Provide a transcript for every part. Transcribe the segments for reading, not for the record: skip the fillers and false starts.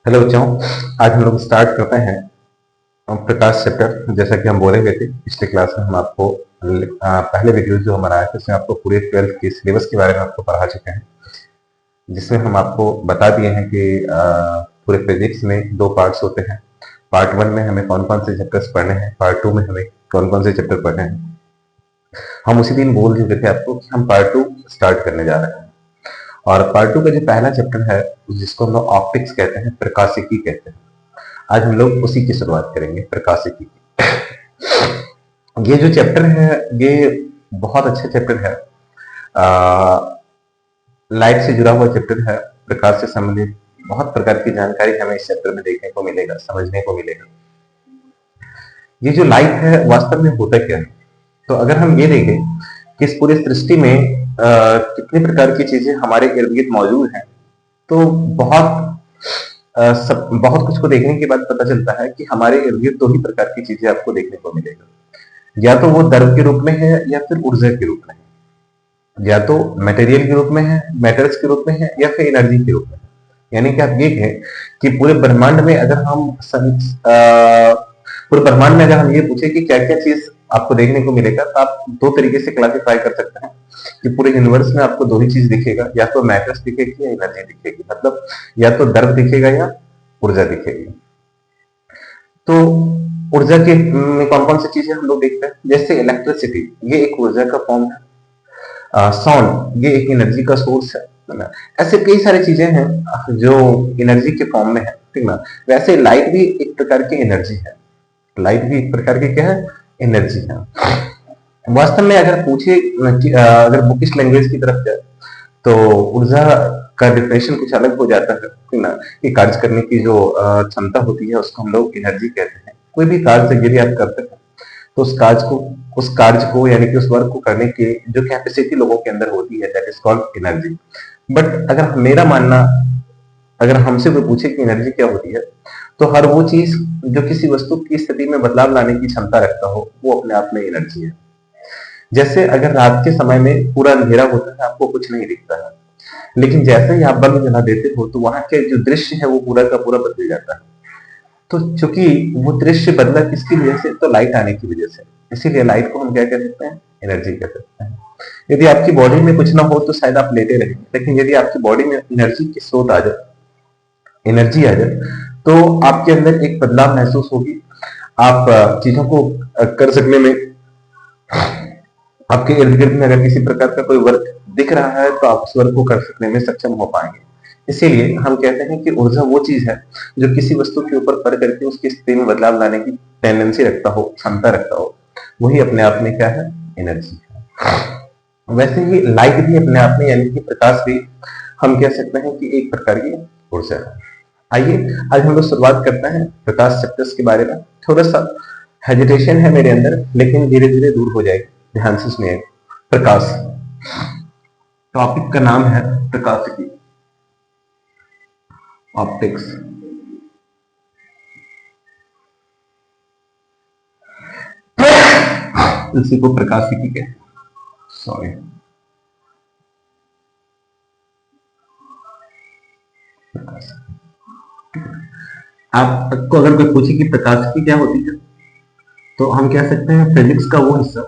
Hello बच्चों। आज हम लोग स्टार्ट करते हैं प्रकाश चैप्टर। जैसा कि हम बोले गए थे पिछले क्लास में, हम आपको पहले वीडियो जो हमारा आया था उसमें आपको पूरे 12th के सिलेबस के बारे में आपको पढ़ा चुके हैं, जिसमें हम आपको बता दिए हैं कि पूरे फिजिक्स में दो पार्ट्स होते हैं। पार्ट वन में हमें कौन कौन से चैप्टर्स पढ़ने हैं, पार्ट टू में हमें कौन कौन से चैप्टर पढ़ने हैं। हम उसी दिन बोल चुके थे आपको कि हम पार्ट टू स्टार्ट करने जा रहे हैं। और पार्ट टू का जो पहला चैप्टर है, जिसको हम लोग ऑप्टिक्स कहते हैं, प्रकाशिकी कहते हैं, आज हम लोग उसी की शुरुआत करेंगे, प्रकाशिकी की। ये जो चैप्टर है ये बहुत अच्छा चैप्टर है। लाइट से जुड़ा हुआ चैप्टर है। प्रकाश से संबंधित बहुत प्रकार की जानकारी हमें इस चैप्टर में देखने को मिलेगा, समझने को मिलेगा। ये जो लाइट है वास्तव में होता क्या है, तो अगर हम ये देखें कि इस पूरी सृष्टि में कितने प्रकार की चीजें हमारे इर्द गिर्द मौजूद हैं, तो बहुत कुछ को देखने के बाद पता चलता है कि हमारे इर्द गिर्द दो ही प्रकार की चीजें आपको देखने को मिलेगा। या तो वो द्रव के रूप में है या फिर ऊर्जा के रूप में है, या तो मटेरियल के रूप में है, मेटल्स के रूप में है, या फिर एनर्जी के रूप में है। यानी कि आप ये कहें कि पूरे ब्रह्मांड में अगर हम ये पूछे कि क्या क्या चीज आपको देखने को मिलेगा, तो आप दो तरीके से क्लासिफाई कर सकते हैं कि पूरे यूनिवर्स में आपको दो ही चीज दिखेगा, या तो मैटर्स दिखेगी या एनर्जी दिखेगी। मतलब या तो द्रव दिखेगा या ऊर्जा दिखेगी। तो ऊर्जा के में कौन कौन सी चीजें हम लोग देखते हैं, जैसे इलेक्ट्रिसिटी, ये एक ऊर्जा का फॉर्म है। साउंड, ये एक एनर्जी का सोर्स है ना। ऐसे कई सारी चीजें हैं जो एनर्जी के फॉर्म में है, ठीक ना। वैसे लाइट भी एक प्रकार की एनर्जी है। लाइट भी एक प्रकार की क्या है, एनर्जी है। वास्तव में अगर पूछे अगर बुकिश लैंग्वेज की तरफ जाए, तो ऊर्जा का डिफिनेशन कुछ अलग हो जाता है, ठीक ना। कि कार्य करने की जो क्षमता होती है उसको हम लोग एनर्जी कहते हैं। कोई भी कार्य यदि आप करते हैं तो उस कार्य को यानी कि उस वर्क को करने की जो कैपेसिटी लोगों के अंदर होती है, that is called energy. But अगर मेरा मानना, अगर हमसे कोई पूछे कि एनर्जी क्या होती है, तो हर वो चीज जो किसी वस्तु की स्थिति में बदलाव लाने की क्षमता रखता हो, वो अपने आप में एनर्जी है। जैसे अगर रात के समय में पूरा अंधेरा होता है, आपको कुछ नहीं दिखता है, लेकिन जैसे ही आप बल्ब जला देते हो तो वहां के जो दृश्य है वो पूरा का पूरा बदल जाता है। तो चूंकि वो दृश्य बदला किसकी वजह से, तो लाइट आने की वजह से। इसीलिए लाइट को हम क्या कह सकते हैं, एनर्जी कह सकते हैं। यदि आपकी बॉडी में कुछ ना हो तो शायद आप लेटे रहेंगे, लेकिन यदि आपकी बॉडी में एनर्जी की स्रोत आ जाए, एनर्जी आ जाए, तो आपके अंदर एक बदलाव महसूस होगी। आप चीजों को कर सकने में, आपके इर्द गिर्द में अगर किसी प्रकार का कोई वर्क दिख रहा है तो आप उस वर्क को कर सकने में सक्षम हो पाएंगे। इसीलिए हम कहते हैं कि ऊर्जा वो चीज है जो किसी वस्तु के ऊपर पड़ करके उसकी स्थिति में बदलाव लाने की टेंडेंसी रखता हो, क्षमता रखता हो। वही अपने आप में क्या है, एनर्जी है। वैसे ही लाइट भी अपने आप में, यानी कि प्रकाश भी, हम कह सकते हैं कि एक प्रकार की ऊर्जा है। आइए आज हम लोग शुरुआत करते हैं प्रकाश चैप्टर्स के बारे में। थोड़ा सा हेजिटेशन है मेरे अंदर, लेकिन धीरे धीरे दूर हो जाएगी, ध्यान से सुनिए। प्रकाश, टॉपिक का नाम है प्रकाश की, ऑप्टिक्स। इसी को प्रकाशिकी कहते हैं। सॉरी, आपको अगर कोई पूछे कि प्रकाशिकी क्या होती है, तो हम कह सकते हैं फिजिक्स का वो हिस्सा,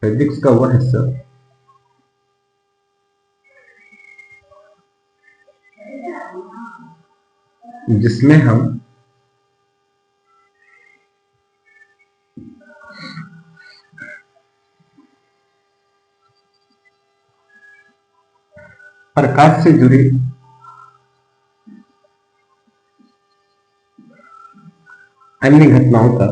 फिजिक्स का वह हिस्सा जिसमें हम प्रकाश से जुड़ी अन्य घटनाओं का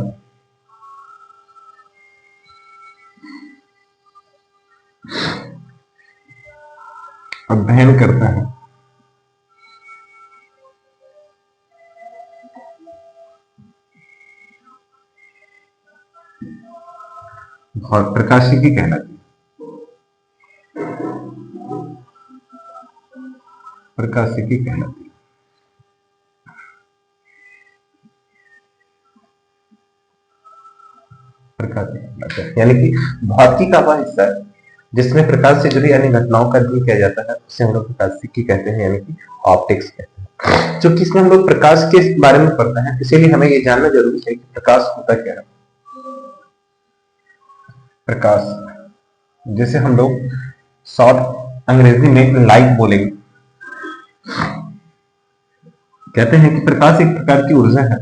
अध्ययन करता है। और प्रकाशिकी कहलाती है, प्रकाशिकी कहलाती है। प्रकाशिकी कहलाता है, यानी कि भौतिकी का वह हिस्सा है जिसमें प्रकाश से जुड़ी अन्य घटनाओं का अध्ययन किया जाता है उसे हम लोग प्रकाशिकी कहते हैं, यानी कि ऑप्टिक्स कहते हैं। जो कि इसमें हम लोग प्रकाश के बारे में पढ़ते हैं, इसीलिए हमें ये जानना जरूरी है कि प्रकाश होता क्या है। प्रकाश, जैसे हम लोग शॉर्ट अंग्रेजी में लाइट बोलेंगे, कहते हैं कि प्रकाश एक प्रकार की ऊर्जा है।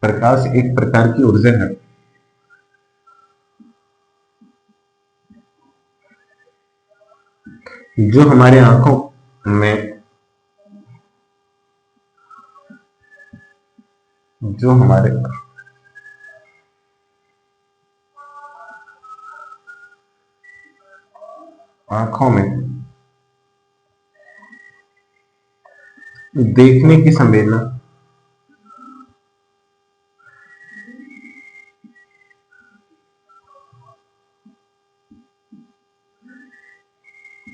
प्रकाश एक प्रकार की ऊर्जा है जो हमारे आंखों में जो हमारे आंखों में देखने की संवेदना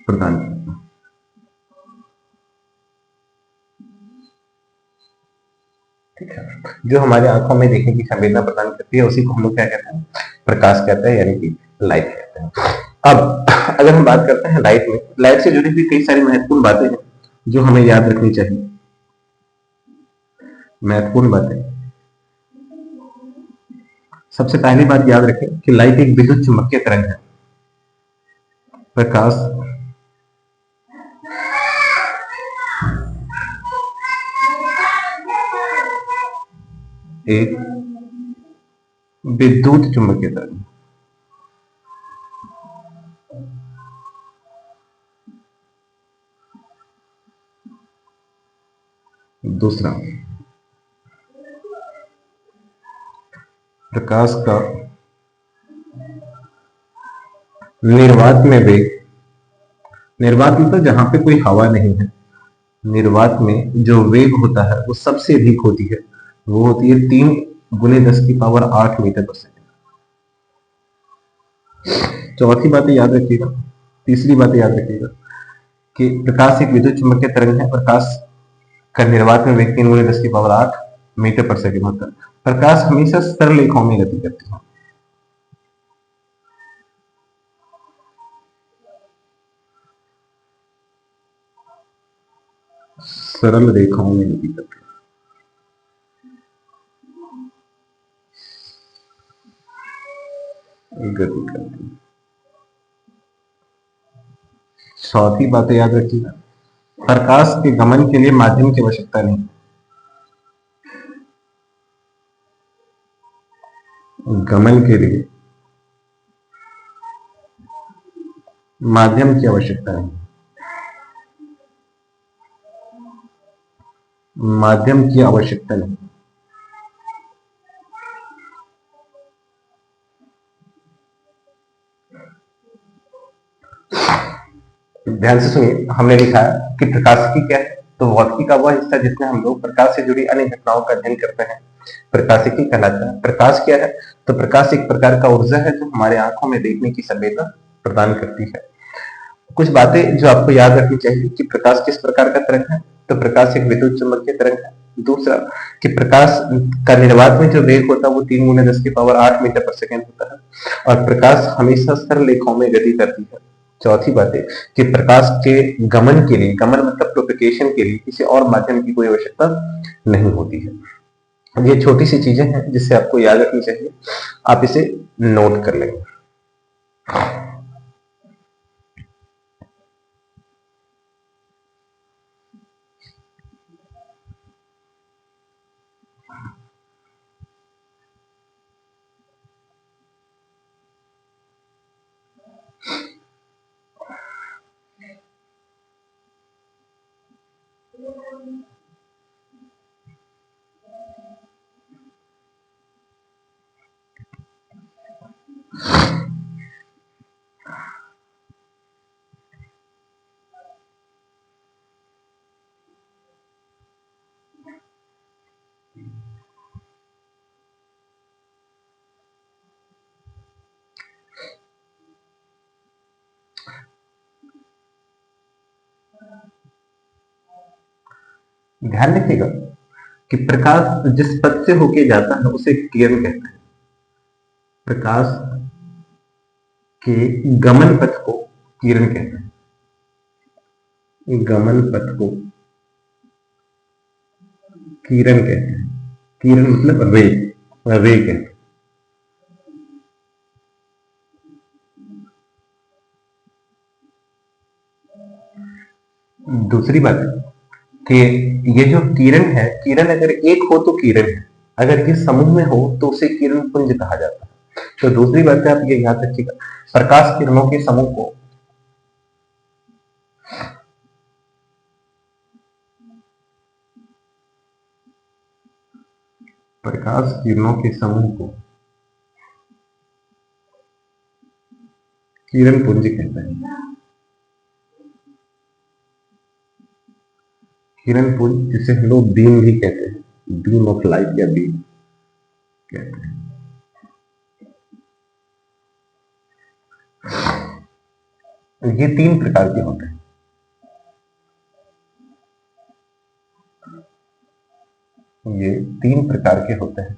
प्रदान करता है। ठीक है, जो हमारे आंखों में देखने की संवेदना प्रदान करती है उसी को हम लोग क्या कहते हैं, प्रकाश कहते हैं, यानी कि लाइट कहते हैं। अब अगर हम बात करते हैं लाइट में, लाइट से जुड़ी हुई कई सारी महत्वपूर्ण बातें हैं जो हमें याद रखनी चाहिए। महत्वपूर्ण बातें, सबसे पहली बात याद रखें कि लाइट एक विद्युत चुम्बकीय तरंग है। प्रकाश एक विद्युत चुम्बकीय तरंग। दूसरा, प्रकाश का निर्वात में वेग, निर्वात मतलब जहां पे कोई हवा नहीं है, निर्वात में जो वेग होता है वो सबसे अधिक होती है, वो होती है 3 × 10⁸ मीटर पर सेकेंड। चौथी बात याद रखिएगा, तीसरी बात याद रखिएगा कि प्रकाश एक विद्युत चुम्बकीय तरंग है। प्रकाश का निर्वात में वेग 3 × 10⁸ मीटर पर सेकेंड होता है। प्रकाश हमेशा सरल रेखाओं में गति करती है। सरल रेखाओं में गति करती है, गति करती है। चौथी बात याद रखिएगा, प्रकाश के गमन के लिए माध्यम की आवश्यकता नहीं, गमन के लिए माध्यम की आवश्यकता नहीं, माध्यम की आवश्यकता नहीं। ध्यान से सुनिए, हमने लिखा है कि प्रकाशिकी क्या है, तो भौतिकी का वह हिस्सा जिसमें हम लोग प्रकाश से जुड़ी अन्य घटनाओं का अध्ययन करते हैं, प्रकाशिकी कहलाता है। प्रकाश क्या है, तो प्रकाश एक प्रकार का ऊर्जा है जो हमारे आंखों में देखने की संवेदना प्रदान करती है। कुछ बातें जो आपको याद रखनी चाहिए कि प्रकाश किस प्रकार का तरंग है, तो प्रकाश एक विद्युत चुम्बकीय तरंग है। दूसरा, कि प्रकाश का निर्वात में जो वेग होता है वो 3 × 10⁸ मीटर पर सेकेंड होता है, और प्रकाश हमेशा सरल रेखाओं में गति करती है। चौथी बात है कि प्रकाश के गमन के लिए, गमन मतलब प्रोपिगेशन के लिए किसी और माध्यम की कोई आवश्यकता नहीं होती है। अब ये छोटी सी चीजें हैं जिससे आपको याद रखनी चाहिए, आप इसे नोट कर लेंगे। ध्यान रखिएगा कि प्रकाश जिस पथ से होके जाता है उसे किरण कहते हैं। प्रकाश के गमन पथ को किरण कहते हैं। गमन पथ को किरण कहते हैं। किरण मतलब रे, रे कहते हैं। दूसरी बात है कि ये जो किरण है, किरण अगर एक हो तो किरण है, अगर ये समूह में हो तो उसे किरण पुंज कहा जाता है। तो दूसरी बात है, आप ये याद रखिएगा, प्रकाश किरणों के समूह को प्रकाश किरणों के समूह को किरण पुंज कहते हैं। किरण पुंज, जिसे हम लोग बीम भी कहते हैं, बीम ऑफ लाइट या बीम कहते हैं। ये तीन प्रकार के होते हैं। ये तीन प्रकार के होते हैं।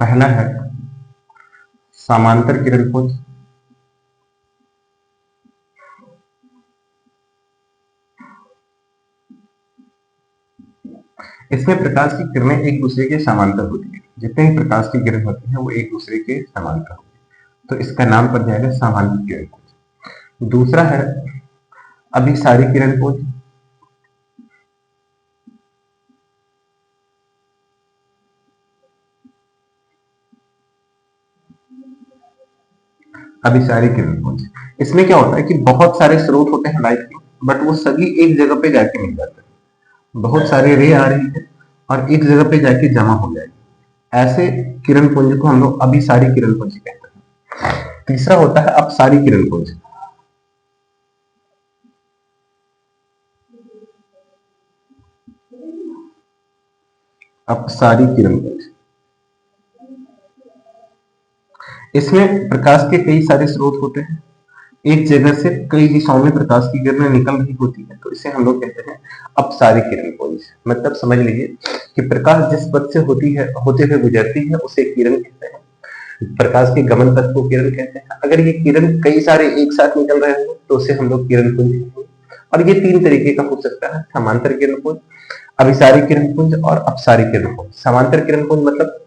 पहला है समांतर किरण पुंज। इसमें प्रकाश की किरणें एक दूसरे के समांतर होती है। जितने भी प्रकाश की किरण होती है वो एक दूसरे के समांतर होती है, तो इसका नाम पड़ जाएगा समांतर किरण पुंज। दूसरा है अभिसारी किरण पुंज। अभिसारी किरण पुंज, इसमें क्या होता है कि बहुत सारे स्रोत होते हैं लाइट के, बट वो सभी एक जगह पे जाके मिल जाते हैं। बहुत सारी रे आ रही है और एक जगह पे जाके जमा हो जाएगी। ऐसे किरण पुंज को हम लोग अभिसारी किरण पुंज कहते हैं। तीसरा होता है अपसारी किरण पुंज। अपसारी किरण पुंज, इसमें प्रकाश के कई सारे स्रोत होते हैं, एक जगह से कई दिशाओं में प्रकाश की किरणें निकल रही होती है, तो इसे हम लोग कहते हैं अपसारी किरण पुंज। मतलब समझ लीजिए कि प्रकाश जिस पथ से होते हुए गुजरती है उसे किरण कहते हैं। प्रकाश के गमन पथ को किरण कहते हैं। अगर ये किरण कई सारे एक साथ निकल रहे हो तो उसे हम लोग किरण पुंज कहते हैं। और ये तीन तरीके का हो सकता है, समांतर किरण पुंज, अभिसारी किरण पुंज और अपसारी किरण पुंज। समांतर किरण पुंज मतलब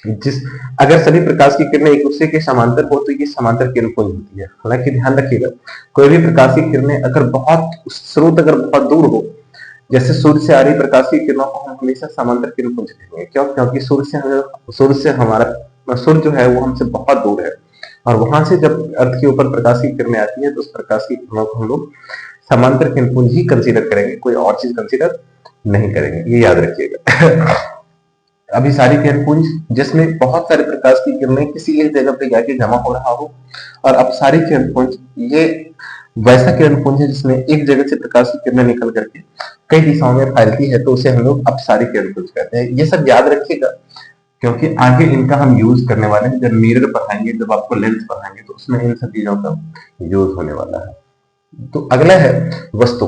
जिस अगर सभी प्रकाश की किरणें एक दूसरे के समांतर हो तो ये समांतर किरण पुंज होती है। हालांकि ध्यान रखिएगा, कोई भी प्रकाश की किरणें अगर स्रोत अगर बहुत दूर हो, जैसे सूर्य से आ रही प्रकाश की किरणों को हम हमेशा समांतर किरण पुंज कहेंगे। क्यों? क्योंकि सूर्य जो है वो हमसे बहुत दूर है, और वहां से जब अर्थ के ऊपर प्रकाश की किरणें आती है तो उस प्रकाश की किरणों को हम लोग समांतर किरण पुंज ही कंसीडर करेंगे, कोई और चीज कंसीडर नहीं करेंगे, ये याद रखिएगा। अभिसारी किरण पुंज, जिसमें बहुत सारे प्रकाश की किरणें किसी एक जगह पे जाके जमा हो रहा हो। और अपसारी किरण पुंज, ये वैसा किरण पुंज है जिसमें एक जगह से प्रकाश की किरणें निकल करके कई दिशाओं में फैलती है, तो उसे हम लोग अपसारी किरण पुंज कहते हैं। ये सब याद रखिएगा, क्योंकि आगे इनका हम यूज करने वाले हैं। जब मिरर पढ़ाएंगे, जब आपको लेंस पढ़ाएंगे, तो उसमें इन सब चीजों का यूज होने वाला है। तो अगला है वस्तु।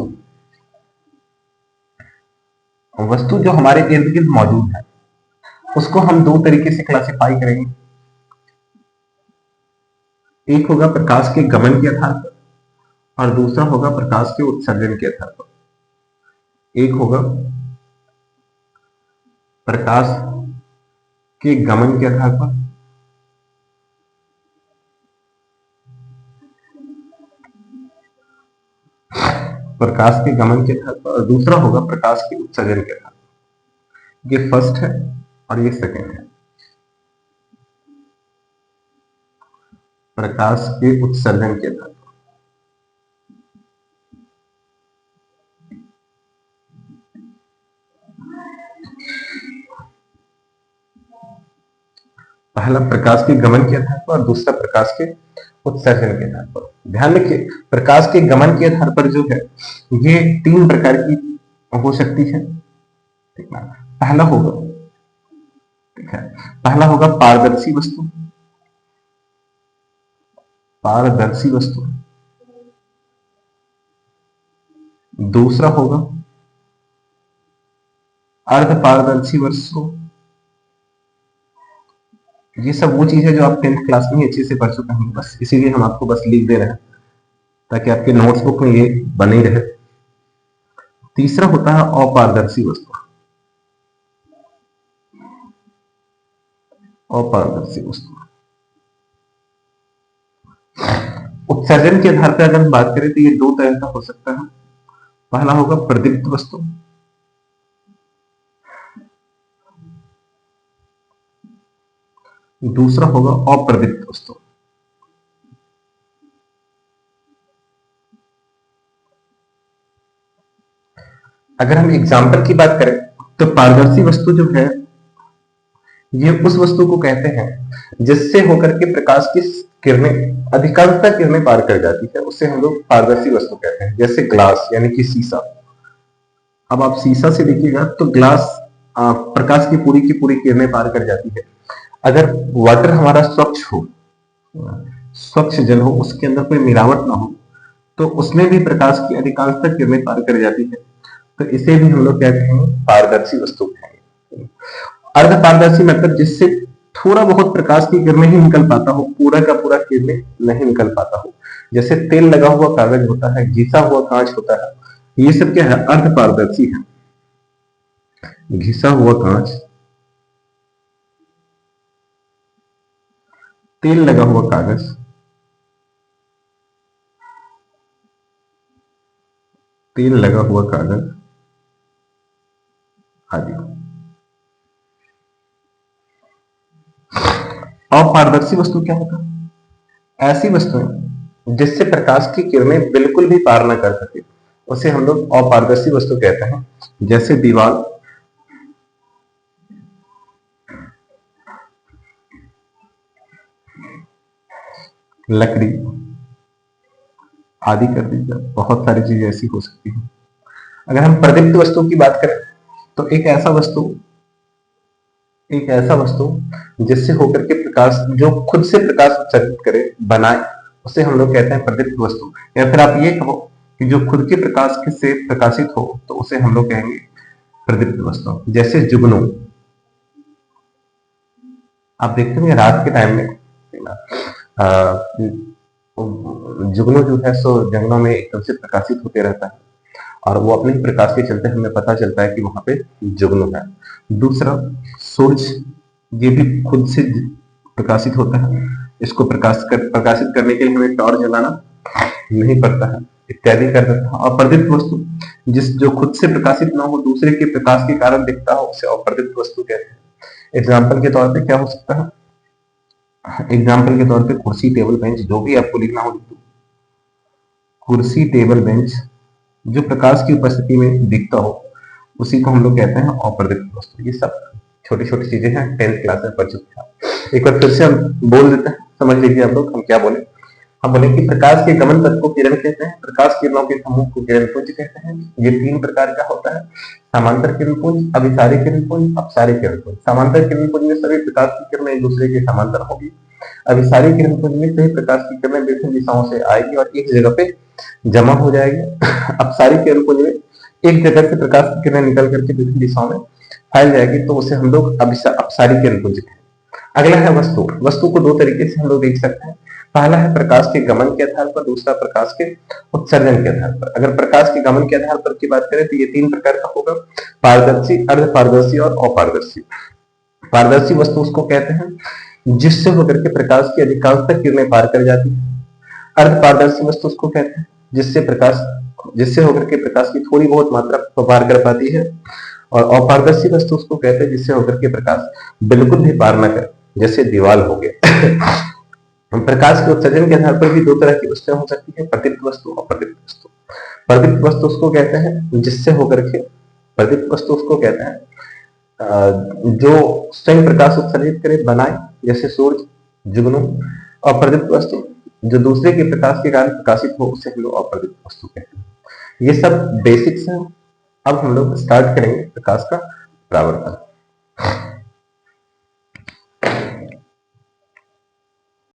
वस्तु जो हमारे इर्द गिर्द मौजूद है उसको हम दो तरीके से क्लासिफाई करेंगे। एक होगा प्रकाश के गमन के आधार पर और दूसरा होगा प्रकाश के उत्सर्जन के आधार पर। एक होगा प्रकाश के गमन के आधार पर, प्रकाश के गमन के आधार पर, और दूसरा होगा प्रकाश के उत्सर्जन के आधार पर। ये फर्स्ट है और ये सेकंड है। प्रकाश के उत्सर्जन के आधार पर। पहला प्रकाश के गमन के आधार पर और दूसरा प्रकाश के उत्सर्जन के आधार पर। ध्यान रखिए, प्रकाश के गमन के आधार पर जो है ये तीन प्रकार की हो सकती है। ठीक है, पहला होगा, ठीक है, पहला होगा पारदर्शी वस्तु। पारदर्शी वस्तु, दूसरा होगा अर्ध पारदर्शी वस्तु। ये सब वो चीज है जो आप 10th क्लास में ही अच्छे से पढ़ चुके हैं, बस इसीलिए हम आपको बस लिख दे रहे हैं ताकि आपके नोट्सबुक में ये बने रहे। तीसरा होता है अपारदर्शी वस्तु। अपारदर्शी वस्तु उत्सर्जन के आधार पर अगर हम बात करें तो ये दो तरह का हो सकता है। पहला होगा प्रदीप्त वस्तु, दूसरा होगा अप्रदीप्त वस्तु। अगर हम एग्जाम्पल की बात करें तो पारदर्शी वस्तु जो है ये उस वस्तु को कहते हैं जिससे होकर के प्रकाश की किरणें, अधिकांशतः किरणें पार कर जाती है, उससे हम लोग पारदर्शी वस्तु कहते हैं। जैसे ग्लास यानी कि शीशा। अब आप शीशा से देखिएगा तो ग्लास प्रकाश की पूरी किरणें पार कर जाती है। अगर वाटर हमारा स्वच्छ हो, स्वच्छ जल हो, उसके अंदर कोई मिलावट ना हो, तो उसमें भी प्रकाश की अधिकांशतः किरणें पार कर जाती है, तो इसे भी हम लोग क्या कहेंगे, पारदर्शी वस्तु कहेंगे। अर्ध पारदर्शी मतलब जिससे थोड़ा बहुत प्रकाश की किरणें ही निकल पाता हो, पूरा का पूरा किरणें नहीं निकल पाता हो। जैसे तेल लगा हुआ कागज होता है, घिसा हुआ कांच होता है, ये सब क्या है, अर्ध पारदर्शी है। घिसा हुआ कांच, तेल लगा हुआ कागज, तेल लगा हुआ कागज आदि। अपारदर्शी वस्तु क्या होता है, ऐसी वस्तुएं जिससे प्रकाश की किरणें बिल्कुल भी पार न कर सके, उसे हम लोग अपारदर्शी वस्तु कहते हैं। जैसे दीवार, लकड़ी आदि कर दीजिए, बहुत सारी चीजें ऐसी हो सकती हैं। अगर हम प्रदीप्त वस्तु की बात करें तो एक ऐसा वस्तु जिससे होकर के प्रकाश, जो खुद से प्रकाश उत्सर्जित करे, बनाए, उसे हम लोग कहते हैं प्रदीप्त वस्तु। या फिर आप ये कहो कि जो खुद के प्रकाश से प्रकाशित हो, तो उसे हम लोग कहेंगे प्रदीप्त वस्तु। जैसे जुगनू, आप देखते होंगे रात के टाइम में जुगनू जो है सो जंगलों में एकदम से प्रकाशित होते रहता है, और वो अपने प्रकाश के चलते हमें पता चलता है कि वहां पे जुगनू है। दूसरा सूरज, ये भी खुद से प्रकाशित होता है, इसको प्रकाशित करने के लिए हमें टॉर्च जलाना नहीं पड़ता है, इत्यादि कर देता है। अप्रदीप्त वस्तु, जो खुद से प्रकाशित ना हो, दूसरे के प्रकाश के कारण दिखता हो, उसे अप्रदीप्त वस्तु कहते हैं। एग्जाम्पल के तौर पे क्या हो सकता है, एग्जाम्पल के तौर पे कुर्सी, टेबल, बेंच, जो भी आपको लिखना हो, कुर्सी, टेबल, बेंच जो प्रकाश की उपस्थिति में दिखता हो, उसी को हम लोग कहते हैं अप्रदीप्त वस्तु। ये सब छोटी छोटी चीजें हैं, 10th क्लास में पढ़ चुके हैं। एक बार फिर से हम बोल देते हैं, समझ लीजिए आप लोग हम क्या बोले। हम बोले कि प्रकाश के गमन पथ को किरण कहते हैं, प्रकाश किरणों के समूह को किरणपुंज कहते हैं। ये 3 प्रकार का होता है, समांतर किरणपुंज, अभिसारी किरणपुंज, अपसारी किरणपुंज। समांतर किरणपुंज में सभी प्रकाश की किरणें एक दूसरे के समांतर होगी। अभिसारी किरणपुंज में सभी प्रकाश की किरणें विभिन्न दिशाओं से आएगी और एक जगह पे जमा हो जाएगी। अपसारी किरणपुंज में एक जगह से प्रकाश की किरणें निकल करके विभिन्न दिशाओं में फैल जाएगी, तो उसे हम लोग अपसारी किरणपुंज कहते हैं। अगला है वस्तु। वस्तु को 2 तरीके से हम लोग देख सकते हैं। पहला है प्रकाश के गमन के आधार पर, दूसरा प्रकाश के उत्सर्जन के आधार पर। अगर प्रकाश के गमन के आधार पर की बात करें तो ये 3 प्रकार का होगा, पारदर्शी, अर्धपारदर्शी और अपारदर्शी। पारदर्शी वस्तु उसको कहते हैं जिससे होकर के प्रकाश की अधिकांशतः किरणें पार कर जाती है। अर्धपारदर्शी वस्तु उसको कहते हैं जिससे होकर के प्रकाश की थोड़ी बहुत मात्रा पार कर पाती है। और अपारदर्शी वस्तु उसको कहते हैं जिससे होकर के प्रकाश बिल्कुल भी पार न करे, जैसे दीवार हो गया। प्रकाश के उत्सर्जन के आधार पर भी 2 तरह की वस्तुएं हो सकती है, प्रदीप्त वस्तु और अप्रदीप्त वस्तु। प्रदीप्त वस्तु उसको कहते हैं जिससे होकर के, प्रदीप्त वस्तु उसको कहते हैं जो स्वयं प्रकाश उत्सर्जित करे, बनाए, जैसे सूरज, जुगनू। और प्रदीप्त वस्तु जो दूसरे के प्रकाश के कारण प्रकाशित हो, उसे हम लोग अप्रदीप्त वस्तु कहते हैं। ये सब बेसिक्स हैं। अब हम लोग स्टार्ट करेंगे प्रकाश का परावर्तन।